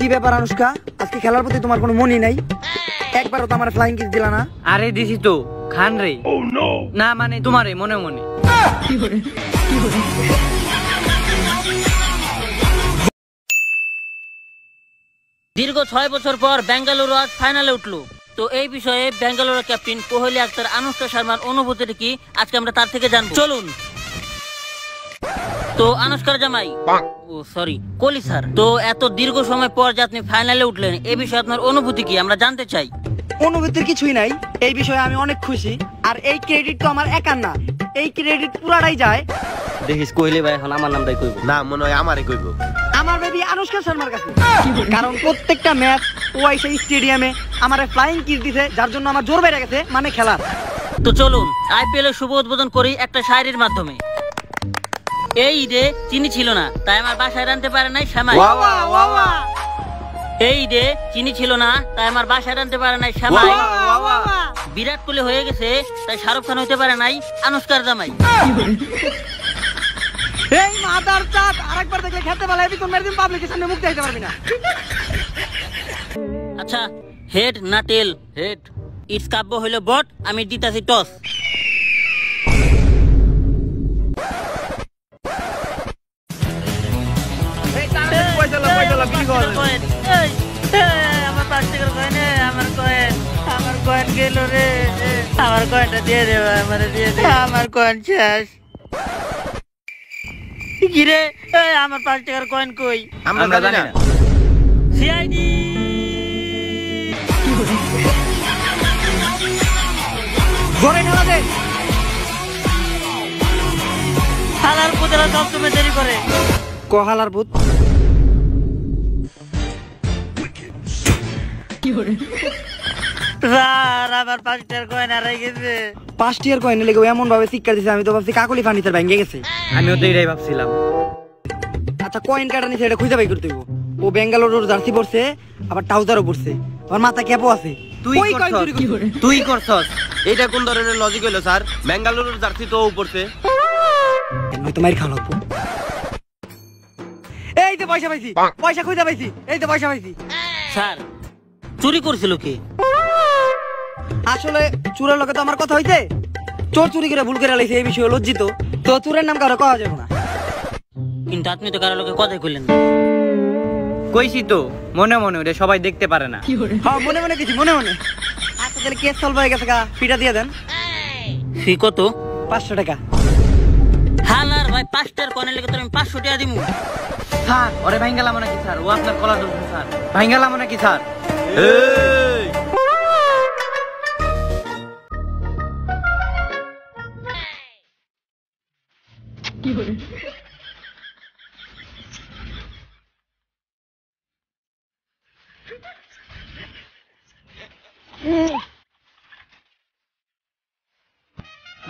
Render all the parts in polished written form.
কি ব্যাপার অনুষ্কা, আজকে খেলার প্রতি তোমার কোনো মনই নাই? একবারও তো আমার ফ্লাইং কিস দিলা না। আরে দিছি তো খান রে। না মানে তোমারে মনে মনে। দীর্ঘ 6 বছর পর বেঙ্গালুরু আজ ফাইনালে উঠলো। তো এই বিষয়ে বেঙ্গালুরু ক্যাপ্টেন কোহলি আক্তার অনুষ্কা শর্মার অনুভূতিটা কি আজকে আমরা তার থেকে জানবো। চলুন। তো অনুষ্কার জামাই, ও সরি কোহলি স্যার, তো এত দীর্ঘ সময় পর যে আপনি ফাইনালে উঠলেন এই বিষয়ে আপনার অনুভূতি কি আমরা জানতে চাই। অনুভূতির কিছুই নাই, এই বিষয়ে আমি অনেক খুশি। আর এই ক্রেডিট তো আমার একার না, এই ক্রেডিট পুরাটাই যায় দেখিস কোহলি ভাই এখন আমার নামটাই কইব না, মনে হয় আমারই কইব, আমার বেবি অনুষ্কা শর্মার কাছে। কারণ প্রত্যেকটা ম্যাচ ও আইসে স্টেডিয়ামে আমারে ফ্লাইং কিস দিছে, যার জন্য আমার জোর বেড়ে গেছে মানে খেলার। তো চলুন আইপিএল এর শুভ উদ্বোধন করি একটা শায়রির মাধ্যমে। এই ঈদে চিনি ছিল না তাই আমার বাসায় রানতে পারে নাই শ্যামাই। এই ঈদে চিনি ছিল না তাই আমার বাসায় রানতে পারে নাই শ্যামাই। বিরাট কোহলি হয়ে গেছে তাই শাহরুখ খান হইতে পারে নাই অনুষ্কার জামাই। এই মাদার চাঁদ, আরেকবার দেখলে খেতে পারলে তুই মেরে দিন পাবলিকের সামনে মুখ দেখাতে পারবি না। আচ্ছা হেড না টেল? হেড। ইটস কাব্য হইল বট, আমি দিতাছি টস। আমার 5 টাকার কয়েন, আমার কয়েন, আমার কয়েন গেল রে। আমার কয়েনটা দিয়ে দে, আমার দিয়ে দে, আমার কয়েন শেষ। কি রে আমার 5 টাকার কয়েন কই? আমরা জানি না। সিআইডি ঘরে ঢালা দে। হালার পুতরা সবসময় দেরি করে। কোহালার ভূত স্যার আমার 5 টাকার কয়েন হারাই গেছে। 5 টিয়ার কয়েন লেগে এমন ভাবে শিক্ষা দিছে, আমি তো ভাবছি কাকলি ফার্নিচার ভেঙে গেছে। আমিও তো এটাই ভাবছিলাম। আচ্ছা কয়েন কাটা নিছে, এটা খুঁজে বাই করতে হইব। ও বেঙ্গালুরুর জার্সি পরছে, আবার ট্রাউজারও পরছে। তোমার মাথা ক্যাপও আছে। তুই করছস এটা কোন ধরনের লজিক হইলো স্যার? বেঙ্গালুরুর জার্সি তো উপরছে। আমি তোমার খাওয়া লাগবো। এই তো পয়সা পাইছি, পয়সা খুঁজে পাইছি, এই তো পয়সা পাইছি। স্যার চুরি করছিল কি? আসলে চোরের লোকে তো আমার কথা হইছে, চোর চুরি করে ভুল করে লাইছে এই বিষয়ে লজ্জিত। তো চোরের নাম কারো কওয়া যাবে না। কিন্তু আপনি তো কারো লোকে কথাই কইলেন। কইছি তো মনে মনে, ওটা সবাই দেখতে পারে না। হ্যাঁ মনে মনে কিছু মনে মনে। আচ্ছা তাহলে কেস সলভ হয়ে গেছে, ফিটা দিয়ে দেন। ফি কত? 500 টাকা। হালার ভাই 5 টাকার কয়েনের লেগে তো আমি 500 টাকা দিমু। স্যার ওরে ভাঙ্গালাম নাকি স্যার? ও আপনার কলা ধরছে স্যার, ভাঙ্গালাম নাকি স্যার? এই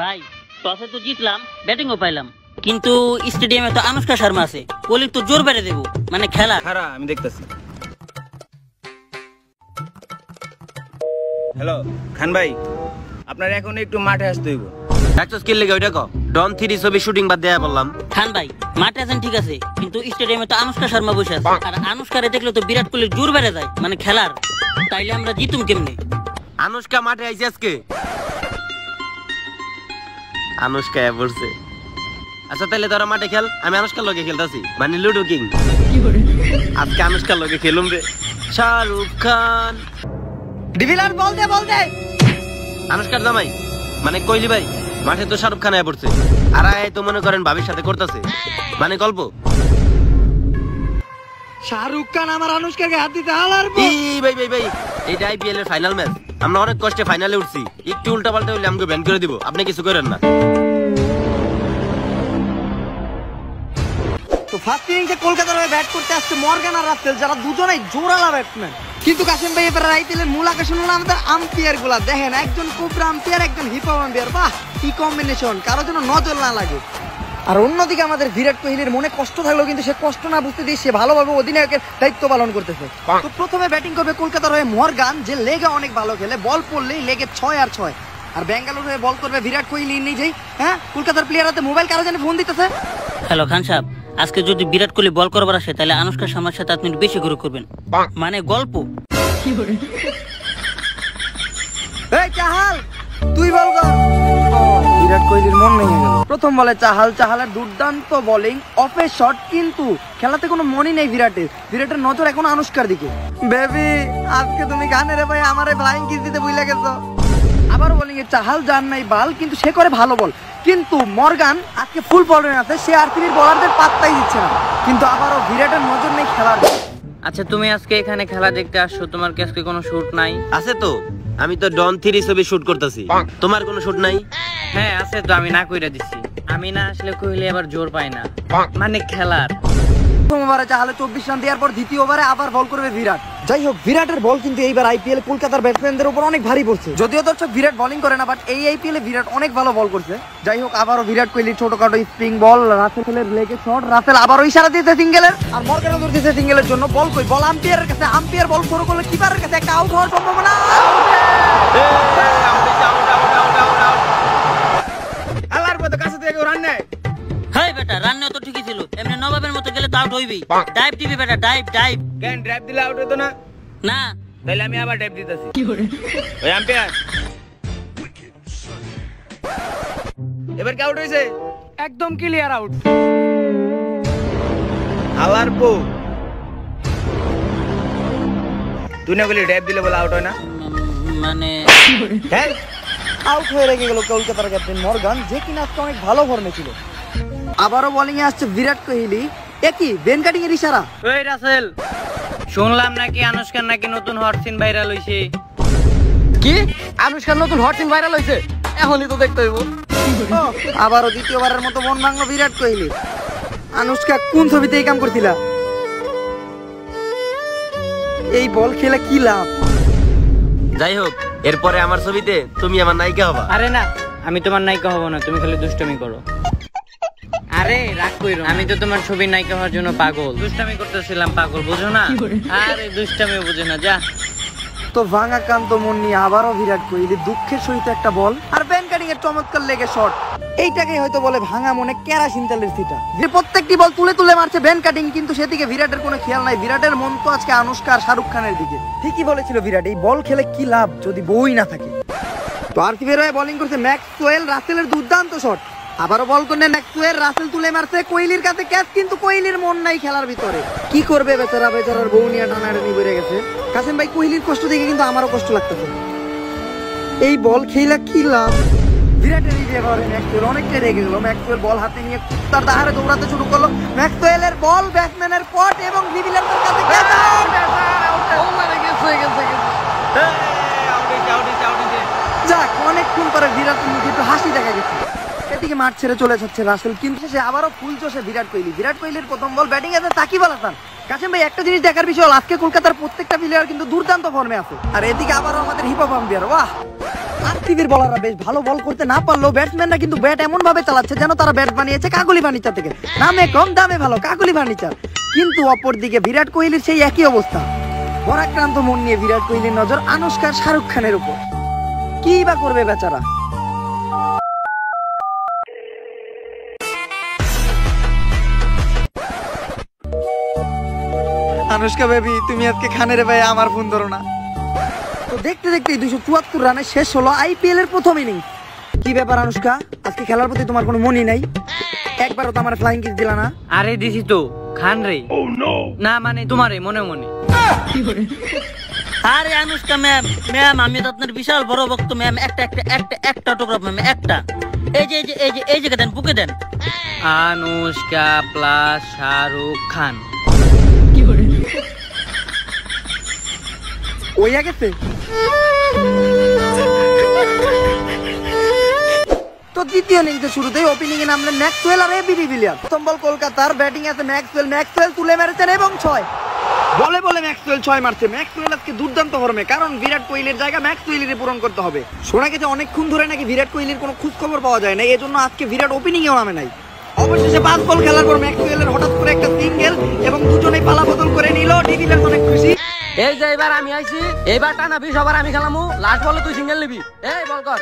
ভাই টসে তো জিতলাম, ব্যাটিংও পাইলাম, কিন্তু স্টেডিয়ামে তো অনুষ্কা শর্মা আছে, কোহলি তো জোর বেড়ে দেবো মানে খেলা। খারা আমি দেখতেছি। হ্যালো খান ভাই, আপনার এখন একটু মাঠে আসতে হইব। দেখছস কি লেগে ওইটা কও? ডন 3 ছবি শুটিং বাদ দেয়া বললাম। খান ভাই মাঠে আছেন ঠিক আছে, কিন্তু স্টেডিয়ামে তো অনুষ্কা শর্মা বসে আছে, আর অনুষ্কারে দেখলে তো বিরাট কোহলির জোর বেড়ে যায় মানে খেলার। তাইলে আমরা জিতুম কেমনে? অনুষ্কা মাঠে আইছে আজকে। অনুষ্কা বলছে আচ্ছা তাহলে তোরা মাঠে খেল, আমি অনুষ্কার লগে খেলতাছি, মানে লুডো কিং। আজকে অনুষ্কার লগে খেলুম রে। শাহরুখ খান ডিভিলার বল দে, বল দে। অনুষ্কার জামাই মানে কোহলি ভাই মাঠে তো শাহরুখ খান আয় পড়ছে, আর আয় তো মনে করেন ভাবির সাথে করতেছে মানে গল্প। শাহরুখ খান আমার অনুষ্কাকে হাত দিতে হালার ভূত। এই ভাই ভাই ভাই এটা আইপিএল এর ফাইনাল ম্যাচ, আমরা অনেক কষ্টে ফাইনালে উঠছি, একটু উল্টা পাল্টা হইলে আমাকে ব্যান করে দিব, আপনি কিছু করেন না। তো ফার্স্ট ইনিংসে কলকাতার হয়ে ব্যাট করতে আসছে মর্গান আর রাসেল, যারা দুজনেই জোরালা ব্যাটসম্যান। কিন্তু কাশিম ভাই এবার আইপিএলের মূল আকর্ষণ হলো আমাদের আম্পায়ার গুলা। দেখেন একজন কোবরা আম্পায়ার, একজন হিপ হপ আম্পায়ার, বাহ কি কম্বিনেশন, কারোর জন্য নজর না লাগে। আর অন্যদিকে আমাদের বিরাট কোহলির মনে কষ্ট থাকলেও কিন্তু সে কষ্ট না বুঝতে দিয়ে সে ভালোভাবে অধিনায়কের দায়িত্ব পালন করতেছে। তো প্রথমে ব্যাটিং করবে কলকাতার হয়ে মর্গান, যে লেগে অনেক ভালো খেলে, বল পড়লেই লেগে 6 আর 6। আর বেঙ্গালুরু হয়ে বল করবে বিরাট কোহলি নিজেই। হ্যাঁ কলকাতার প্লেয়ার হাতে মোবাইল কারো জানে ফোন দিতেছে। হ্যালো খান সাহেব, আজকে যদি বিরাট কোহলি বল করবার আসে তাহলে আনুষ্কা শর্মার সাথে আপনি বেশি করে করবেন, মানে গল্প। এই চাহাল তুই বল কর। বিরাট কোহলির মন ভেঙে গেল। প্রথম বলে চাহালের দুর্দান্ত বোলিং, অফে শট, কিন্তু খেলাতে কোনো মনই নেই বিরাটের নজর এখন আনুষ্কার দিকে। বেবি আজকে তুমি গানে রে ভাই আমারে ফ্লাইং কিস দিতে ভুলে গেছো। আবারও বোলিং এ চাহাল যার নাই বাল, কিন্তু সে করে ভালো বল। কিন্তু মর্গান আজকে ফুল ফর্মে আছে, সে আরসিবির বোলারদের পাত্তাই দিচ্ছে না। কিন্তু আবারও বিরাটের নজর নেই খেলার। আচ্ছা তুমি আজকে এখানে খেলা দেখতে আসছো, তোমার কি আজকে কোনো শুট নাই? আছে তো, আমি তো ডন 3 ছবি শুট করতেছি। তোমার কোনো শুট নাই? হ্যাঁ আছে তো, আমি না কইরা দিছি। আমি না আসলে কোহলি আবার জোর পায় না, মানে খেলার। প্রথম ওভারে চাহালে 24 রান দেওয়ার পর দ্বিতীয় ওভারে আবার বল করবে বিরাট। যাই হোক, বিরাটের বল কিন্তু এইবার আইপিএল কলকাতার ব্যাটসম্যানদের উপর অনেক ভারী পড়ছে। যদিও দর্শক বিরাট বোলিং করে না, বাট এই আইপিএল এ বিরাট অনেক ভালো বল করছে। যাই হোক, আবারও বিরাট কোহলি ছোটখাটো স্প্রিং বল, রাসেলের লেগে শট, রাসেল আবারও ইশারা দিয়েছে সিঙ্গেলের, আর মর্গানও ধরতেছে সিঙ্গেলের জন্য। বল কই, বল আম্পায়ারের কাছে। আম্পায়ার বল শুরু করলে কিপারের কাছে একটা আউট হওয়ার সম্ভাবনা। আল্লাহর কত কাছে থেকে রান নেয়। হাই বেটা, রান তো ঠিকই ছিল, এমনি নবাবের মতো গেলে তো আউট হইবি। ডাইভ দিবি বেটা, ডাইভ। কেন ড্রাইভ দিলে আউট হতো না? না তাহলে আমি আবার ড্রাইভ দিতেছি। ওই আম্পায়ার এবার কি আউট হইছে? একদম ক্লিয়ার আউট। আল্লাহর পো, তুই না বলি ড্রাইভ দিলে বলে আউট হয় না? মানে হ্যাঁ, আউট হয়ে রেখে গেল কলকাতার ক্যাপ্টেন মর্গান, যে কিনা আজকে অনেক ভালো ফর্মে ছিল। আবারও বোলিং এ আসছে বিরাট কোহলি। একই বেন কাটিং এর ইশারা। ওই রাসেল, শুনলাম নাকি আনুষ্কার নাকি নতুন হট সিন ভাইরাল হইছে। কি আনুষ্কার নতুন হট সিন ভাইরাল হইছে? এখনই তো দেখতে হইব। আবারও দ্বিতীয়বারের মতো মন ভাঙলো বিরাট কোহলি। আনুষ্কা কোন ছবিতে এই কাম করছিলা? এই বল খেলা কি লাভ? যাই হোক, এরপরে আমার ছবিতে তুমি আমার নায়িকা হবা। আরে না, আমি তোমার নায়িকা হব না, তুমি খালি দুষ্টামি করো। আরে রাগ কইরো, আমি তো তোমার ছবির নায়িকা হওয়ার জন্য পাগল। দুষ্টামি করতেছিলাম, পাগল বুঝো না? আরে দুষ্টামি বুঝো না, যা। তো ভাঙাক্রান্ত মন নিয়ে আবারও বিরাট কোহলি দুঃখের সহিত একটা বল, আর বেন কাটিং এর চমৎকার লেগে শট। এইটাকেই হয়তো বলে ভাঙা মনে কেরাসিন তেলের ছিটা। যে প্রত্যেকটি বল তুলে তুলে মারছে বেন কাটিং, কিন্তু সেদিকে বিরাটের কোনো খেয়াল নাই। বিরাটের মন তো আজকে আনুষ্কা আর শাহরুখ খানের দিকে। ঠিকই বলেছিল বিরাট, এই বল খেলে কি লাভ যদি বই না থাকে। তো আরসিবির হয়ে বোলিং করছে ম্যাক্সওয়েল, রাসেলের দুর্দান্ত শট। আবারও বল করলে ম্যাক্সওয়েল, রাসেল তুলে মারছে, কোহলির কাছে ক্যাচ, কিন্তু কোহলির মন নাই খেলার ভিতরে। কি করবে বেচারার বউ নিয়ে টানাটানি বেড়ে গেছে। কাসেম ভাই, কোহলির কষ্ট দেখে কিন্তু আমারও কষ্ট লাগতেছে। এই বল খেলা কি লাভ? বিরাটের ম্যাক্সওয়েল অনেকটাই রেগে গেল। ম্যাক্সওয়েল বল হাতে নিয়ে কুত্তার দাহারে দৌড়াতে শুরু করলো। ম্যাক্সওয়েলের বল ব্যাটসম্যানের পট এবং ডিভিলিয়ার্সের কাছে ক্যাচ। যাক, অনেকক্ষণ পরে বিরাটের মুখে একটু হাসি দেখা গেছে। এদিকে মাঠ ছেড়ে চলে যাচ্ছে রাসেল, কিন্তু সে আবারও ফুল চষে বিরাট কোহলির প্রথম বল ব্যাটিং আছে সাকিব আল হাসান। কাসেম ভাই, একটা জিনিস দেখার বিষয় হল আজকে কলকাতার প্রত্যেকটা প্লেয়ার কিন্তু দুর্দান্ত ফর্মে আছে। আর এদিকে আবারও আমাদের হিপ হপ আম্পায়ার। বাহ, আরসিবির বলাররা বেশ ভালো বল করতে না পারলেও ব্যাটসম্যানরা কিন্তু ব্যাট এমন ভাবে চালাচ্ছে যেন তারা ব্যাট বানিয়েছে কাকলি ফার্নিচার থেকে। নামে কম দামে ভালো কাকলি ফার্নিচার। কিন্তু অপরদিকে বিরাট কোহলির সেই একই অবস্থা। পরাক্রান্ত মন নিয়ে বিরাট কোহলির নজর আনুষ্কা শাহরুখ খানের উপর। কি বা করবে বেচারা? আনুষ্কা বেবি, তুমি আজকে খানের ভাই আমার ফোন ধরো না। তো দেখতে দেখতে 274 রানে শেষ হলো আইপিএল এর প্রথম ইনিংস। কি ব্যাপার আনুষ্কা, আজকে খেলার প্রতি তোমার কোনো মনই নাই? একবারও তো আমার ফ্লাইং কিস দিলা না। আরে দিছি তো, খান রে। না মানে তোমারে মনে মনে। আরে আনুষ্কা ম্যাম, আমি তো আপনার বিশাল বড় ভক্ত ম্যাম। একটা টোকরা ম্যাম, একটা। এই যে দেন, বুকে দেন। আনুষ্কা প্লাস শাহরুখ খান। ওইয়া গেছে। তো দ্বিতীয় ইনিংসের শুরুতেই ওপেনিং এ নামলেন ম্যাক্সওয়েল আর এবি ডিভিলিয়ার্স। প্রথম বল কলকাতার, ব্যাটিং আছে ম্যাক্সওয়েল তুলে মেরেছেন এবং 6 বলে ম্যাক্সওয়েল 6 মারছে। ম্যাক্সওয়েল আজকে দুর্দান্ত ফর্মে, কারণ বিরাট কোহলির জায়গা ম্যাক্সওয়েলেরই পূরণ করতে হবে। শোনা গেছে অনেকক্ষণ ধরে নাকি বিরাট কোহলির কোনো খোঁজ খবর পাওয়া যায় না, এজন্য আজকে বিরাট ওপেনিং এও নামে নাই। অবশেষে 5 বল খেলার পর ম্যাক্সওয়েলের হঠাৎ করে একটা সিঙ্গেল এবং দুজনেই পালা বদল করে নিল। ডিভিলিয়ার্স অনেক খুশি। এই যে এবার আমি আইছি, এবার টানা 20 ওভার আমি খেলামু। লাস্ট বলে তুই সিঙ্গেল নিবি। এই বল কর।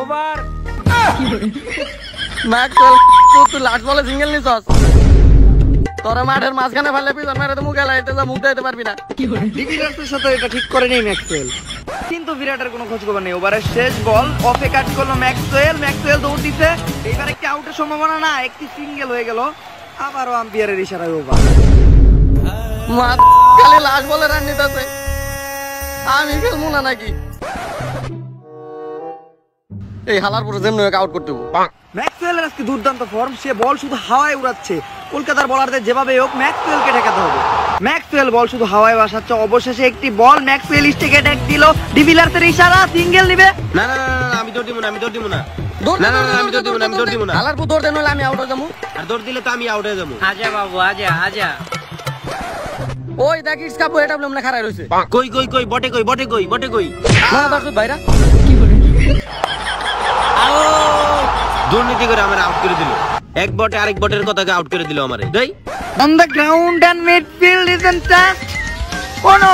ওভার ম্যাক্সওয়েল, তুই লাস্ট বলে সিঙ্গেল নিছস। তোরা মাঠের মাঝখানে ফেলে পিছন মেরে তো মুখে লাইতে যা মুখ দিতে পারবি না। ডিভিলিয়ার্সের সাথে এটা ঠিক করে নেই ম্যাক্সওয়েল, কিন্তু বিরাটের কোনো খোঁজ খবর নেই। ওভারের শেষ বল অফে কাট করলো ম্যাক্সওয়েল, ম্যাক্সওয়েল দৌড় দিতে, এইবার একটি আউটের সম্ভাবনা না, একটি সিঙ্গেল হয়ে গেল। আবারও আম্পায়ারের ইশারায় ওভার। খালি লাশ বলে রান নিতেছে, আমি খেলবো না নাকি? এই হালার পরে যেমন আউট করতে ম্যাক্সওয়েলের আজকে দুর্দান্ত ফর্ম, সে বল শুধু হাওয়ায় উড়াচ্ছে। কলকাতার বলারদের যেভাবে হোক ম্যাক্সওয়েলকে ঠেকাতে হবে। ম্যাক্সওয়েল বল শুধু হাওয়ায় ভাসাচ্ছে, অবশেষে একটি বল ম্যাক্সওয়েল স্টেকে ট্যাগ দিল, ডিভিলিয়ার্সের ইশারা, সিঙ্গেল নিবে। না না না না, আমি দৌড় দিব না, আমি দৌড় দিব না, না না না, আমি দৌড় দিব না, আমি দৌড় দিব না। হালার পর দৌড় দেন হলে আমি আউট হয়ে যাবো, আর দৌড় দিলে তো আমি আউট হয়ে যাবো। আজা বাবু আজা আজা। ওই দেখ ইটস কাপু এটা বলে খারাপ রইছে। কই কই কই বটে কই বটে কই বটে কই ভাইরা দুর্নীতি করে আমার আউট করে দিল। এক বটে আরেক বটের কথাকে আউট করে দিল আমারে। দেই On the ground and midfield isn't touched. Oh no,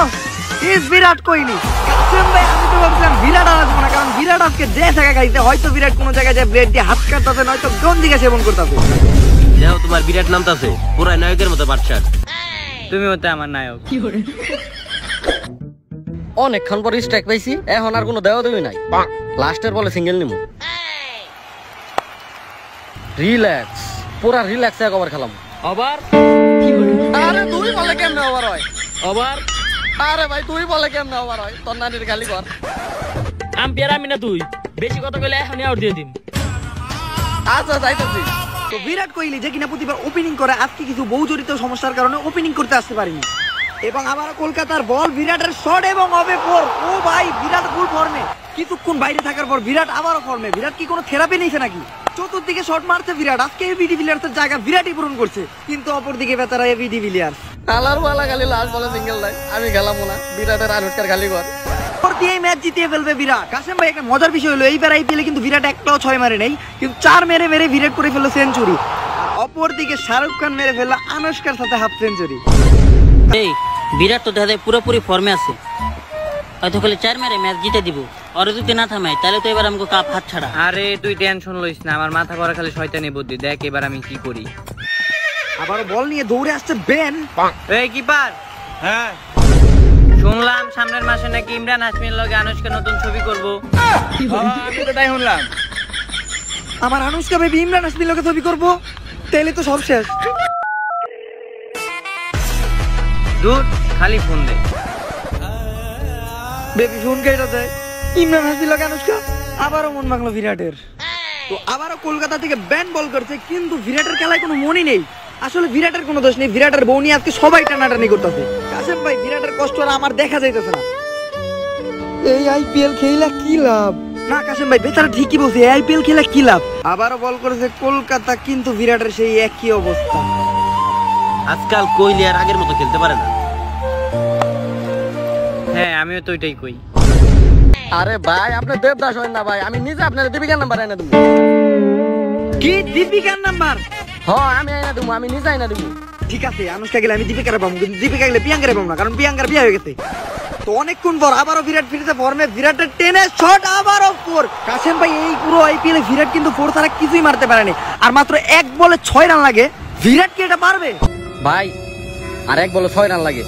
is Virat Kohli. Kasem ভাই, আমি তো ভাবছিলাম বিরাট আসবো না, কারণ বিরাট আজকে যে জায়গায় গাইছে, হয়তো বিরাট কোনো জায়গায় যে ব্লেড দিয়ে হাত কাটতেছে, নয়তো গঞ্জিকা সেবন করতেছে। দেখো তোমার বিরাট নামতাছে, পুরা নায়কের মতো বাদশাহ। তুমি হতে আমার নায়ক। অনেকক্ষণ পর স্ট্রাইক পাইছি, এখন আর কোনো দেওয়া দেবি নাই। লাস্টের বলে সিঙ্গেল নিমু। রিল্যাক্স, পুরা রিল্যাক্স এক ওভার খেলাম। ওভার আরে তুই বলে কেমনে ওভার হয়? ওভার আরে ভাই তুই বলে কেমনে ওভার হয়? তোর নানির খালি কর। আম্পায়ার আমি না তুই, বেশি কথা কইলে এখনই আউট দিয়ে দিম। আচ্ছা যাইতেছি। তো বিরাট কোহলি যে কিনা প্রতিবার ওপেনিং করে, আজকে কিছু বহু জড়িত সমস্যার কারণে ওপেনিং করতে আসতে পারিনি। এবং আবার কলকাতার বল, বিরাটের শট এবং হবে ফোর। ও ভাই, বিরাট ফুল ফর্মে, কিছুক্ষণ বাইরে থাকার পর বিরাট আবারও ফর্মে। বিরাট কি কোনো থেরাপি নিয়েছে নাকি? চতুর্দিকে শট মারছে বিরাট, আজকে এবি ডিভিলিয়ার্সের জায়গা বিরাটই পূরণ করছে, কিন্তু অপরদিকে বেচারা এবি ডিভিলিয়ার্স। আলার ওয়ালা খালি লাস্ট বলে সিঙ্গেল নাই, আমি গেলাম না। বিরাটের আনুষ্কার খালি কর। ওর দিয়ে ম্যাচ জিতিয়ে ফেলবে বিরাট। কাসেম ভাই, একটা মজার বিষয় হলো এইবার আইপিএলে কিন্তু বিরাট একটাও 6 মারে নেই, কিন্তু 4 মেরে মেরে বিরাট করে ফেললো সেঞ্চুরি। অপরদিকে শাহরুখ খান মেরে ফেললো আনুষ্কার সাথে হাফ সেঞ্চুরি। এই বিরাট তো দেখা যায় পুরোপুরি ফর্মে আছে, হয়তো খালি 4 মেরে ম্যাচ জিতে দিব। আর যদি না থামাই তাহলে তো এবার আমাকে কাপ হাত ছাড়া। আরে তুই টেনশন লইস না, আমার মাথা করা খালি শয়তানি বুদ্ধি। দেখ এবার আমি কি করি। আবারও বল নিয়ে দৌড়ে আসছে বেন। এই কিপার, হ্যাঁ শুনলাম সামনের মাসে নাকি ইমরান হাশমির লগে আনুষ্কা নতুন ছবি করব। আমি তো তাই শুনলাম। আমার আনুষ্কা বেবি ইমরান হাশমির লগে ছবি করবো, তাহলে তো সব শেষ। দূর, খালি ফোন দে। বেবি ফোন কেটে দেয়, ইমরান হাশমির লগে আনুষ্কা। আবারও মন ভাঙলো বিরাটের। তো আবারও কলকাতা থেকে ব্যান বল করছে, কিন্তু বিরাটের খেলায় কোনো মনই নেই। আসলে বিরাটের কোনো দোষ নেই, বিরাটের বউ নিয়ে আজকে সবাই টানাটানি করতেছে। কাসেম ভাই, বিরাটের কষ্ট আর আমার দেখা যাইতেছে না। এই আইপিএল খেলা কি লাভ? না কাসেম ভাই, বেচারা ঠিকই বলছে, এই আইপিএল খেলা কি লাভ? আবারও বল করেছে কলকাতা, কিন্তু বিরাটের সেই একই অবস্থা। আজকাল কোহলি আর আগের মতো খেলতে পারে না। হ্যাঁ আমিও তো ওইটাই কই। আরে ভাই আপনি দেবদাস হন না ভাই, আমি নিজে আপনার দীপিকার নাম্বার এনে দেবো। কি দীপিকার নাম্বার? হ্যাঁ আমি এনে দেবো, আমি নিজে এনে দেবো। ঠিক আছে, আনুষ্কা গেলে আমি দীপিকারে পাবো, কিন্তু দীপিকা গেলে প্রিয়াঙ্কারে পাবো না, কারণ প্রিয়াঙ্কার বিয়ে হয়ে গেছে। তো অনেকক্ষণ পর আবারও বিরাট ফিরেছে ফর্মে, বিরাটের টেনে শট, আবারও ফোর। কাসেম ভাই, এই পুরো আইপিএল এ বিরাট কিন্তু ফোর ছাড়া কিছুই মারতে পারেনি, আর মাত্র এক বলে 6 রান লাগে। বিরাট কি এটা পারবে? ভাই আর এক বলে 6 রান লাগে।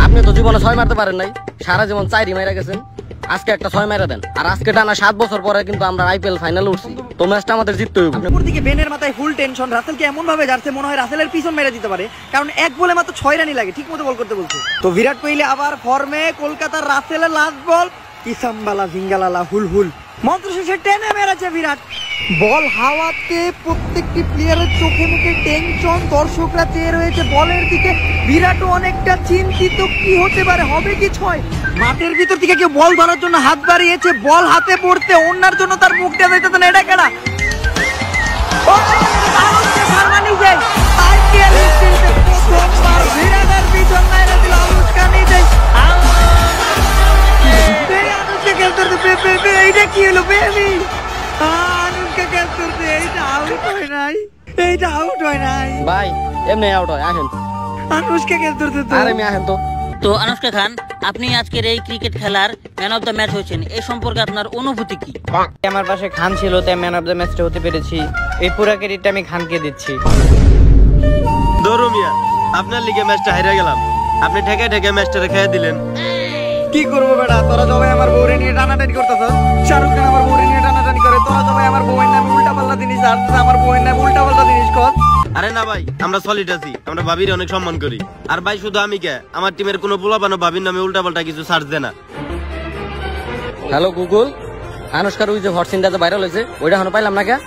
আপনি তো জীবনে 6 মারতে পারেন নাই, সারা জীবন 4ই মারা গেছেন। আজকে একটা 6 মেরে দেন। আর আজকে টানা 7 বছর পরে কিন্তু আমরা আইপিএল ফাইনালে উঠছি, তো ম্যাচটা আমাদের জিততে হবে। অপরদিকে বেনের মাথায় ফুল টেনশন, রাসেলকে এমন ভাবে যাচ্ছে মনে হয় রাসেলের পিছন মেরে দিতে পারে, কারণ এক বলে মাত্র 6 রানই লাগে, ঠিক মতো বল করতে বলছে। তো বিরাট কোহলি আবার ফর্মে, কলকাতার রাসেলের লাস্ট বল, কিসাম্বালা ভিঙ্গালালা হুল হুল, মন্ত্র শেষে টেনে মেরেছে বিরাট। বল হাওয়াতে, প্রত্যেকটি প্লেয়ারের চোখে মুখে টেনশন, দর্শকরা চেয়ে রয়েছে বলের দিকে। বিরাটও অনেকটা চিন্তিত, কি হতে পারে, হবে কি 6? মাঠের ভিতর থেকে কেউ বল ধরার জন্য হাত বাড়িয়েছে, বল হাতে পড়তে অন্যার জন্য তার মুখ দেওয়া যাইতেছে না। এটা কেডা? প্রথমবার বিরাটের পিছন মেরে দিল আনুষ্কা নিজে। এইটা কি হলো বেবি? আনুষ্কা ক্যাচ করছে, এইটা আউট হয় নাই, এইটা আউট হয় নাই ভাই, এমনি আউট হয়। আসেন, আনুষ্কা ক্যাচ করছে তো। আরে আমি আসেন তো। তো আনুষ্কা খান, আপনি আজকের এই ক্রিকেট খেলার ম্যান অফ দ্য ম্যাচ হয়েছেন, এই সম্পর্কে আপনার অনুভূতি কি? আমার পাশে খান ছিল, তাই ম্যান অফ দ্য ম্যাচটা হতে পেরেছি। এই পুরো ক্রেডিটটা আমি খানকে দিচ্ছি। দৌড়ু মিয়া, আপনার লিগে ম্যাচটা হারিয়ে গেলাম। আপনি ঠেকে ঠেকে ম্যাচটা খেয়ে দিলেন। কি করবো বেটা, তোরা সবাই আমার বউরে নিয়ে টানাটানি করতেছ। শাহরুখ খান আমার বউরে নিয়ে টানাটানি করে, তোরা সবাই আমার বউয়ের নামে উল্টা পাল্টা জিনিস আর আমার বউয়ের নামে উল্টা পাল্টা জিনিস কর। আরে না ভাই, আমরা সলিড আছি, আমরা ভাবির অনেক সম্মান করি। আর ভাই শুধু আমি কে, আমার টিমের কোনো পোলাপানো ভাবির নামে উল্টা পাল্টা কিছু সার্চ দেয় না। হ্যালো গুগল, আনুষ্কার ওই যে হট সিনটা যে ভাইরাল হয়েছে ওইটা এখনো পাইলাম না কে?